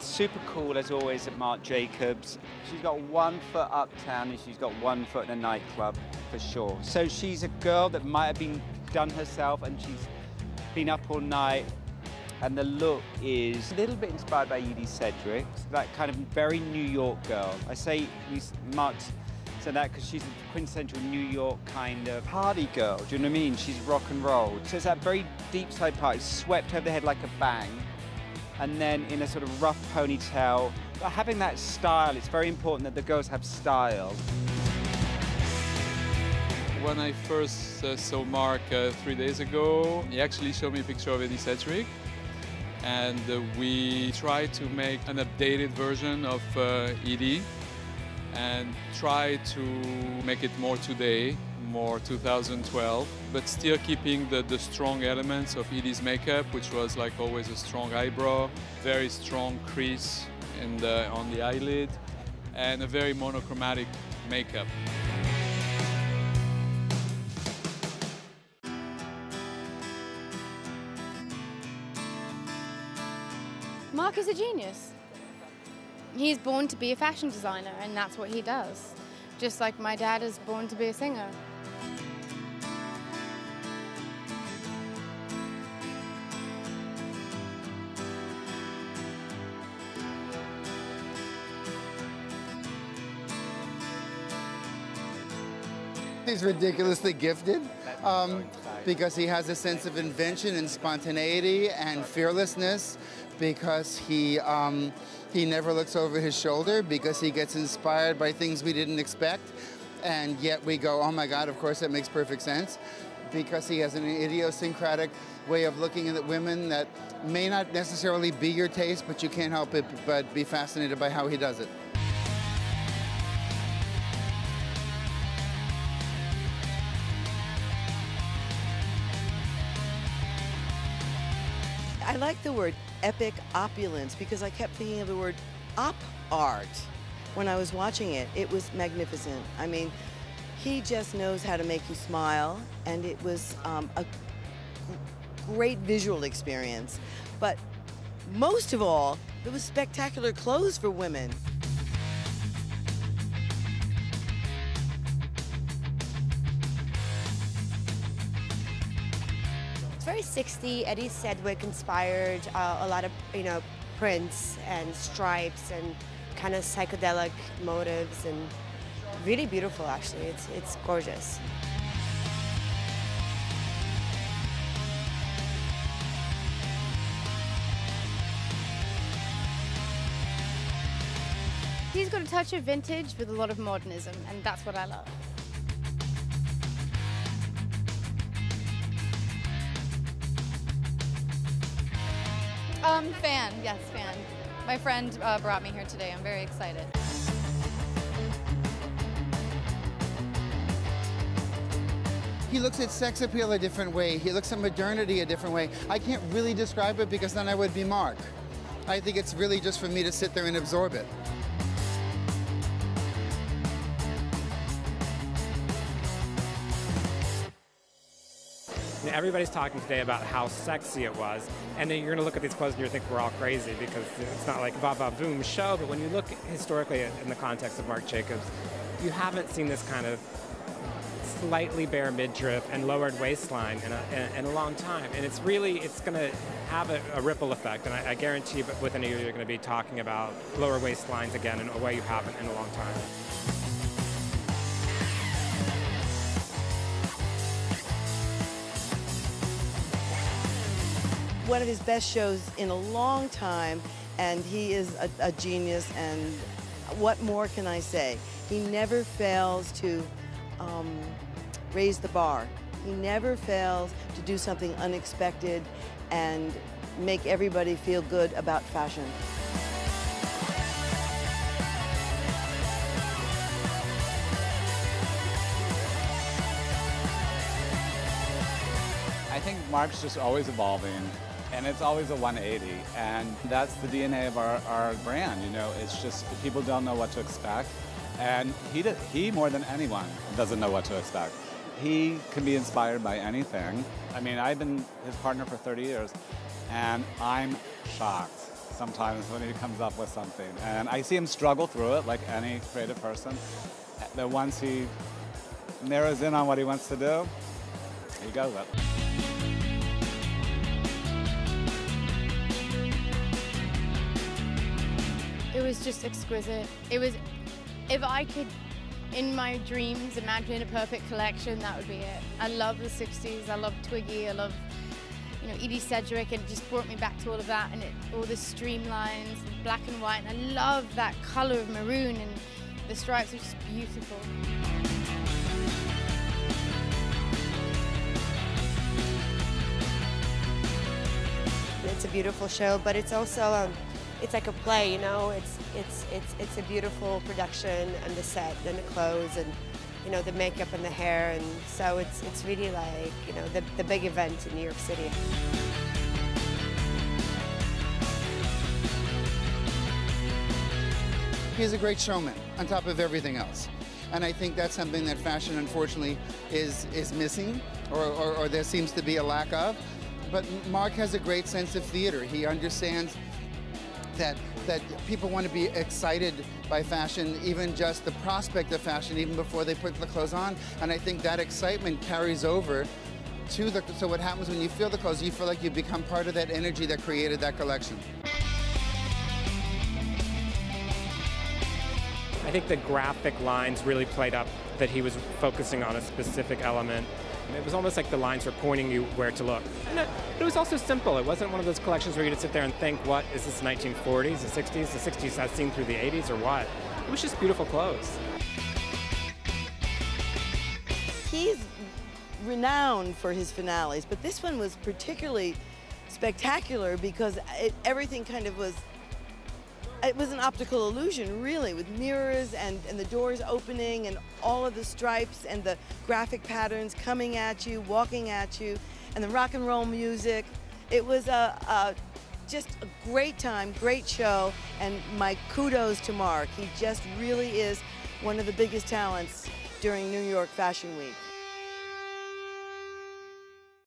super cool as always at Marc Jacobs. She's got 1 foot uptown and she's got 1 foot in a nightclub for sure. So she's a girl that might have been done herself and she's been up all night. And the look is a little bit inspired by Edie Sedgwick, that kind of very New York girl. I say Marc said that because she's a quintessential New York kind of party girl, do you know what I mean? She's rock and roll. So it's that very deep side part, swept over the head like a bang, and then in a sort of rough ponytail. But having that style, it's very important that the girls have style. When I first saw Marc 3 days ago, he actually showed me a picture of Edie Sedgwick. And we tried to make an updated version of Edie and try to make it more today, more 2012, but still keeping the strong elements of Edie's makeup, which was like always a strong eyebrow, very strong crease on the eyelid, and a very monochromatic makeup. Marc is a genius. He's born to be a fashion designer, and that's what he does. Just like my dad is born to be a singer. He's ridiculously gifted because he has a sense of invention and spontaneity and fearlessness, because he never looks over his shoulder, because he gets inspired by things we didn't expect, and yet we go, oh my God, of course that makes perfect sense, because he has an idiosyncratic way of looking at women that may not necessarily be your taste, but you can't help it but be fascinated by how he does it. I like the word epic opulence because I kept thinking of the word op art when I was watching it. It was magnificent. I mean, he just knows how to make you smile, and it was a great visual experience. But most of all, it was spectacular clothes for women. It's very 60s, Edie Sedgwick inspired, a lot of, prints and stripes and kind of psychedelic motives, and really beautiful actually. It's gorgeous. He's got a touch of vintage with a lot of modernism, and that's what I love. Fan, yes, fan. My friend brought me here today. I'm very excited. He looks at sex appeal a different way. He looks at modernity a different way. I can't really describe it because then I would be Marc. I think it's really just for me to sit there and absorb it. Everybody's talking today about how sexy it was, and then you're going to look at these clothes and you think we're all crazy because it's not like va-va-voom show, but when you look historically in the context of Marc Jacobs, you haven't seen this kind of slightly bare midriff and lowered waistline in a long time, and it's going to have a ripple effect, and I guarantee you within a year you're going to be talking about lower waistlines again in a way you haven't in a long time. One of his best shows in a long time, and he is a genius, and what more can I say? He never fails to raise the bar. He never fails to do something unexpected and make everybody feel good about fashion. I think Marc's just always evolving, and it's always a 180, and that's the DNA of our brand, it's just people don't know what to expect, and he more than anyone doesn't know what to expect. He can be inspired by anything. I mean, I've been his partner for 30 years, and I'm shocked sometimes when he comes up with something. And I see him struggle through it like any creative person. But once he narrows in on what he wants to do, he goes it. It was just exquisite. It was, if I could, in my dreams, imagine a perfect collection, that would be it. I love the 60s, I love Twiggy, I love, you know, Edie Sedgwick, and it just brought me back to all of that, and all the streamlines, black and white, and I love that color of maroon, and the stripes are just beautiful. It's a beautiful show, but it's also it's like a play, you know. It's a beautiful production, and the set and the clothes and, you know, the makeup and the hair, and so it's really like, you know, the big event in New York City. He's a great showman on top of everything else. And I think that's something that fashion, unfortunately, is missing, or there seems to be a lack of. But Mark has a great sense of theater. He understands that people want to be excited by fashion, even just the prospect of fashion, even before they put the clothes on. And I think that excitement carries over to so what happens when you feel the clothes, you feel like you become part of that energy that created that collection. I think the graphic lines really played up that he was focusing on a specific element. It was almost like the lines were pointing you where to look. And it was also simple. It wasn't one of those collections where you just sit there and think, what, is this 1940s, the 60s? The 60s as seen through the 80s, or what? It was just beautiful clothes. He's renowned for his finales, but this one was particularly spectacular because everything kind of was, it was an optical illusion, really, with mirrors and the doors opening and all of the stripes and the graphic patterns coming at you, walking at you, and the rock and roll music. It was just a great time, great show, and my kudos to Mark. He just really is one of the biggest talents during New York Fashion Week.